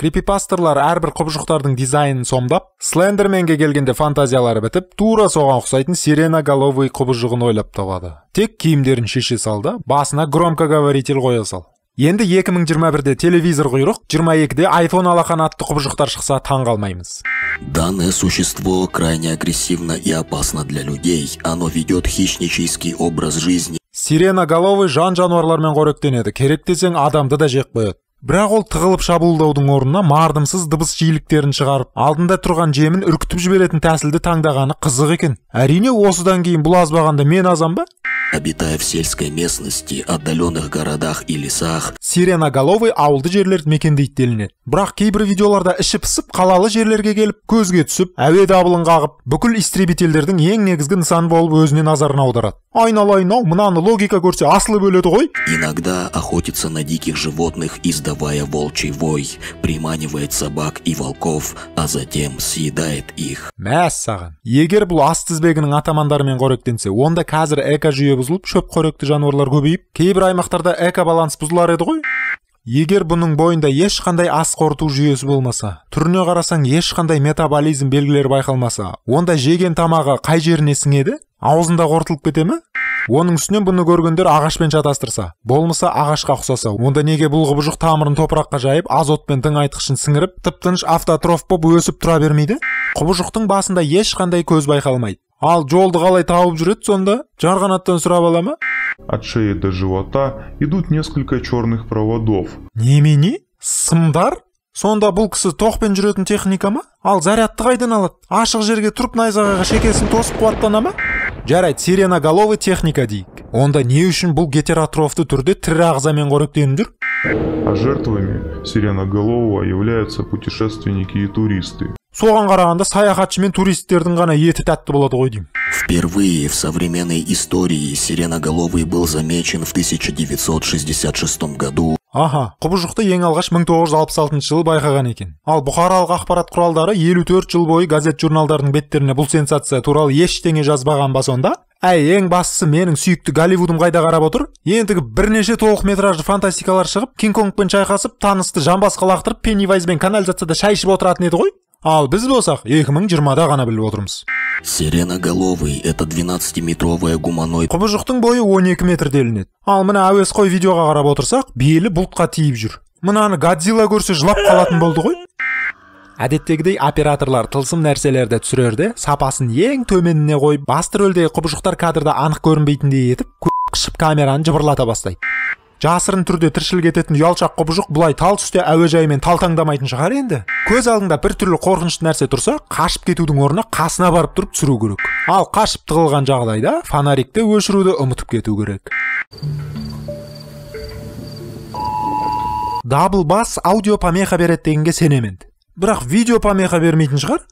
Крипипастерлар әрбір құбыжықтардың дизайнын сомдап, Слендерменге келгенде фантазиялары бітіп, тура соған ұқсайтын сиреноголовый құбыжығын ойлап табады. Тек киімдерін шеше салды, басына громкоговоритель қоя сал. Енді 2021-де телевизор құйрық, 22-де iPhone алақан атты құбыжықтар шықса таң қалмаймыз. Данное существо крайне агрессивно и опасно для людей. Оно ведет хищнический образ жизни. Сиреноголовый жан-жануарлармен қоректенеді, керек десең адамды да жек қояды. Бірақ ол тығылып шабуылдаудың орнына мардымсыз дыбыс жиіліктерін шығарып, алдында тұрған жемін үркітіп жіберетін тәсілді таңдағаны қызық екен. Әрине, осыдан кейін бұл азбағанда мен азам ба? Обитая в сельской местности, отдаленных городах и лесах, сиреноголовый ауылды жерлерді мекендейді делінеді. Бірақ кейбір видеоларда іші пысып, қалалы жерлерге келіп, көзге түсіп, әуе дабылын қағып, бүкіл истребительдердің ең негізгі нысан болып өзіне назарын аударады. Айналайын-ау, мынаны логика көрсе асылып өледі ғой. Иногда охотится на диких животных, издавая волчий вой, приманивает собак и волков, а затем съедает их. Мәссаған. Егер бұл ас тізбегінің атамандарымен қоректенсе, онда қазір экожүйе бұзылып, шөп қоректі жануарлар көбейіп, кейбір аймақтарда экобаланс бұзылар еді ғой. Егер бұның бойында ешқандай ас қорыту жүйесі болмаса, түріне қарасаң ешқандай метаболизм белгілері байқалмаса, онда жеген тамағы қай жеріне сіңеді? Аузында қорытылып кете ме? Оның үстінен бұны көргендер ағашпен шатастырса, болмаса ағашқа ұқсаса, онда неге бұл құбыжық тамырын топыраққа жайып, азотпен тыңайтқышын сіңіріп, тып-тыныш автотроф болып өсіп тұра бермейді? Құбыжықтың басында ешқандай көз байқалмайды. Ал жолды қалай тауып жүреді сонда? Жарғанаттан сұрап ала ма? От шеи до живота идут несколько черных проводов. Немене? Сымдар? Сонда бұл кісі тоқпен жүретін техника ма? Ал зарядты қайдан алады? Ашық жерге тұрып найзағайға шекесін тосып қуаттана ма? Жарайды, сиреноголовый техника дейік. Онда не үшін бұл гетеротрофты түрде тірі ағзамен қоректеніп жүр? А жертвами сиреноголового являются путешественники и туристы. Соған қарағанда саяхатшы мен туристердің ғана еті тәтті болады ғой деймін. Впервые в современной истории сиреноголовый был замечен в 1966 году. Аха, құбыжықты ең алғаш 1966 жылы байқаған екен. Ал бұқаралық ақпарат құралдары 54 жыл бойы газет журналдардың беттеріне бұл сенсация туралы ештеңе жазбаған ба сонда? Әй, ең бастысы менің сүйікті Голливудым қайда қарап отыр? Ендігі бірнеше толық метражды фантастикалар шығып, Кинг-Конгпен шайқасып, танысты жамбасқа лақтырып, Пеннивайзбен канализацияда шай ішіп отыратын еді ғой? Ал біз болсақ 2020-да ғана біліп отырмыз. Сиреноголовый – это 12-метровая гуманоид. Құбыжықтың бойы 12 метр делінеді. Ал мына әуесқой видеоға қарап отырсақ, белі бұлтқа тиіп жүр. Мынаны Годзилла көрсе жылап қалатын болды ғой. Әдеттегідей операторлар тылсым нәрселерді түсірерде, сапасын ең төменіне қойып, басты рөлдегі құбыжықтар кадрда анық көрінбейтіндей етіп, қышып камераны жыбырлата бастайды. Жасырын түрде тіршілік ететін ұялшақ құбыжық бұлай тал түсте әуежаймен талтаңдамайтын шығар енді. Көз алдында бір түрлі қорқынышты нәрсе тұрса, қашып кетудің орнына қасына барып тұрып түсіру керек. Ал қашып тығылған жағдайда фонарикті өшіруді ұмытып кету керек. Дабл бас аудио помеха береді дегенге сенемін. Бірақ видео помеха бермейтін шығар?